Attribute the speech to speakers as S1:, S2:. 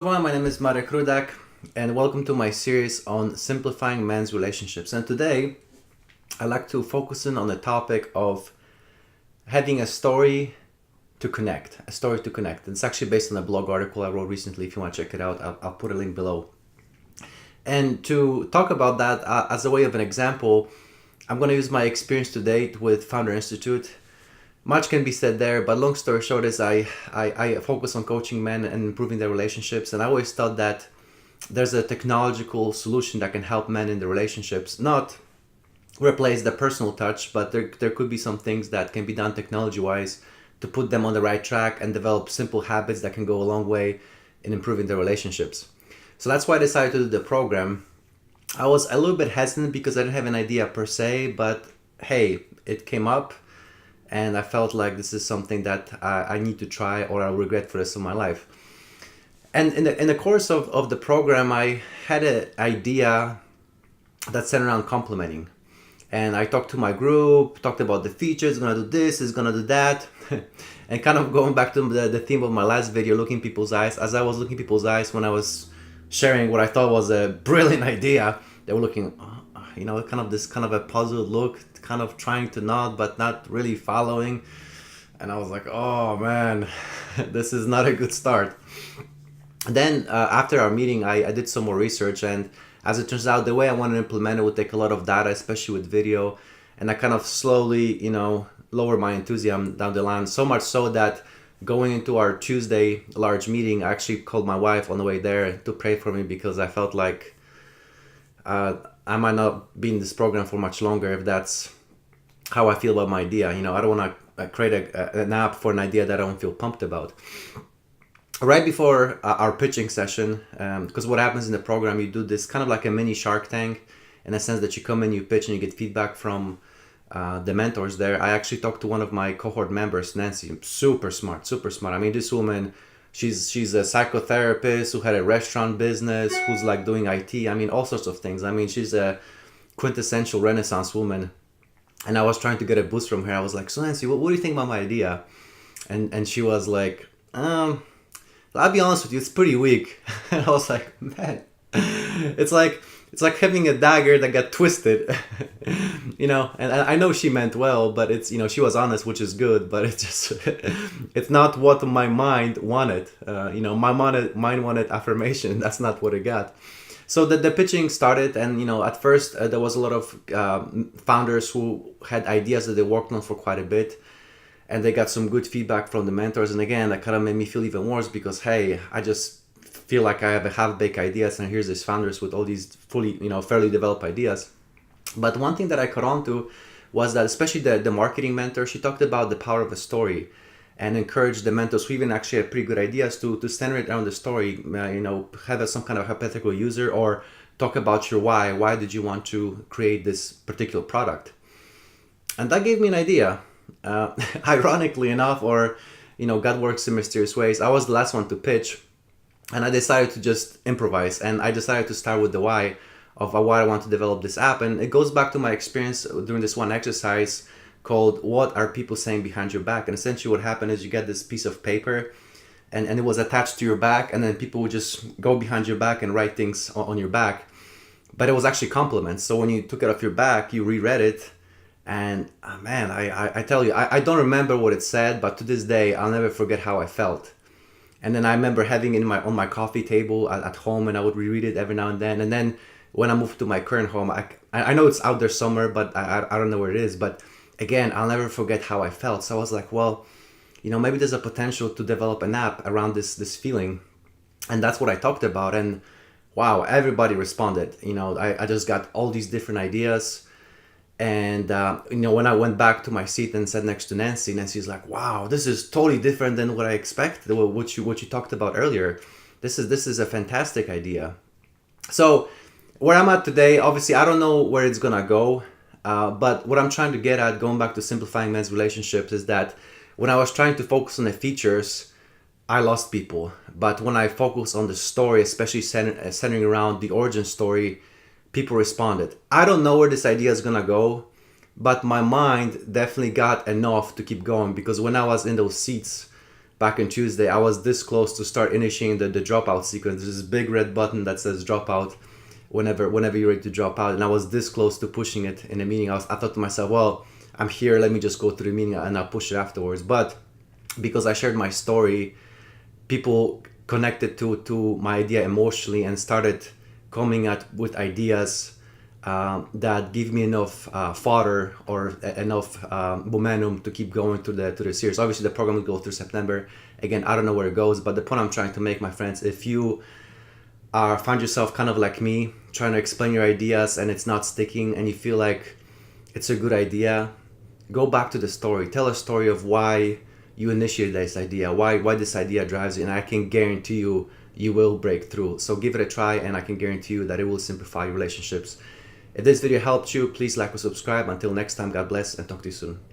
S1: Everyone, my name is Marek Rudak, and welcome to my series on simplifying men's relationships. And today, I like to focus in on the topic of having a story to connect. A story to connect. It's actually based on a blog article I wrote recently. If you want to check it out, I'll put a link below. And to talk about that as a way of an example, I'm going to use my experience to date with Founder Institute. Much can be said there, but long story short is I focus on coaching men and improving their relationships. And I always thought that there's a technological solution that can help men in their relationships, not replace the personal touch, but there could be some things that can be done technology-wise to put them on the right track and develop simple habits that can go a long way in improving their relationships. So that's why I decided to do the program. I was a little bit hesitant because I didn't have an idea per se, but hey, it came up. And I felt like this is something that I need to try or I'll regret for the rest of my life. And in the course of the program, I had an idea that centered around complimenting. And I talked to my group, talked about the features, gonna do this, is gonna do that. And kind of going back to the theme of my last video, looking people's eyes. As I was looking people's eyes when I was sharing what I thought was a brilliant idea, they were looking, kind of a puzzled look, kind of trying to nod but not really following. And I was like, oh man, this is not a good start. Then after our meeting, I did some more research, and as it turns out, the way I want to implement it would take a lot of data, especially with video. And I kind of slowly lower my enthusiasm down the line, so much so that going into our Tuesday large meeting, I actually called my wife on the way there to pray for me, because I felt like I might not be in this program for much longer if that's how I feel about my idea. I don't want to create an app for an idea that I don't feel pumped about. Right before our pitching session, because what happens in the program, you do this kind of like a mini Shark Tank, in a sense that you come in, you pitch, and you get feedback from the mentors there. I actually talked to one of my cohort members, Nancy. Super smart, super smart. I mean, this woman, she's a psychotherapist who had a restaurant business, who's like doing IT. I mean, all sorts of things. I mean, she's a quintessential Renaissance woman. And I was trying to get a boost from her. I was like, so Nancy, what do you think about my idea? And she was like, I'll be honest with you, it's pretty weak. And I was like, man, it's like having a dagger that got twisted. And I know she meant well, but it's, she was honest, which is good, but it's just, it's not what my mind wanted. My mind wanted affirmation. That's not what it got. So the pitching started, and at first there was a lot of founders who had ideas that they worked on for quite a bit, and they got some good feedback from the mentors. And again, that kind of made me feel even worse, because hey, I just feel like I have a half-baked ideas, and here's these founders with all these fully, fairly developed ideas. But one thing that I caught on to was that, especially the marketing mentor, she talked about the power of a story, and encourage the mentors who even actually have pretty good ideas to center it around the story, have some kind of hypothetical user, or talk about your why. Why did you want to create this particular product? And that gave me an idea. Ironically enough, or, God works in mysterious ways, I was the last one to pitch, and I decided to just improvise, and I decided to start with the why of why I want to develop this app. And it goes back to my experience during this one exercise called "What Are People Saying Behind Your Back?" And essentially what happened is you get this piece of paper, and it was attached to your back, and then people would just go behind your back and write things on your back. But it was actually compliments. So when you took it off your back, you reread it, and man, I tell you, I don't remember what it said, but to this day, I'll never forget how I felt. And then I remember having it on my coffee table at home, and I would reread it every now and then. And then when I moved to my current home, I know it's out there somewhere, but I don't know where it is. But again, I'll never forget how I felt. So I was like, well, maybe there's a potential to develop an app around this feeling. And that's what I talked about. And wow, everybody responded. I just got all these different ideas. And, when I went back to my seat and sat next to Nancy, Nancy's like, wow, this is totally different than what I expected, what you talked about earlier. This is a fantastic idea. So where I'm at today, obviously, I don't know where it's going to go. But what I'm trying to get at, going back to simplifying men's relationships, is that when I was trying to focus on the features, I lost people. But when I focus on the story, especially centering around the origin story, people responded. I don't know where this idea is gonna go, but my mind definitely got enough to keep going, because when I was in those seats back on Tuesday, I was this close to start initiating the dropout sequence. There's this big red button that says dropout whenever you're ready to drop out. And I was this close to pushing it in a meeting. I thought to myself, well, I'm here, let me just go through the meeting and I'll push it afterwards. But because I shared my story, people connected to my idea emotionally and started coming up with ideas that give me enough fodder or enough momentum to keep going to the series. Obviously, the program will go through September. Again, I don't know where it goes, but the point I'm trying to make, my friends, if you find yourself kind of like me, trying to explain your ideas and it's not sticking, and you feel like it's a good idea, go back to the story. Tell a story of why you initiated this idea, why this idea drives you, and I can guarantee you, you will break through. So give it a try, and I can guarantee you that it will simplify your relationships. If this video helped you, please like or subscribe. Until next time, God bless, and talk to you soon.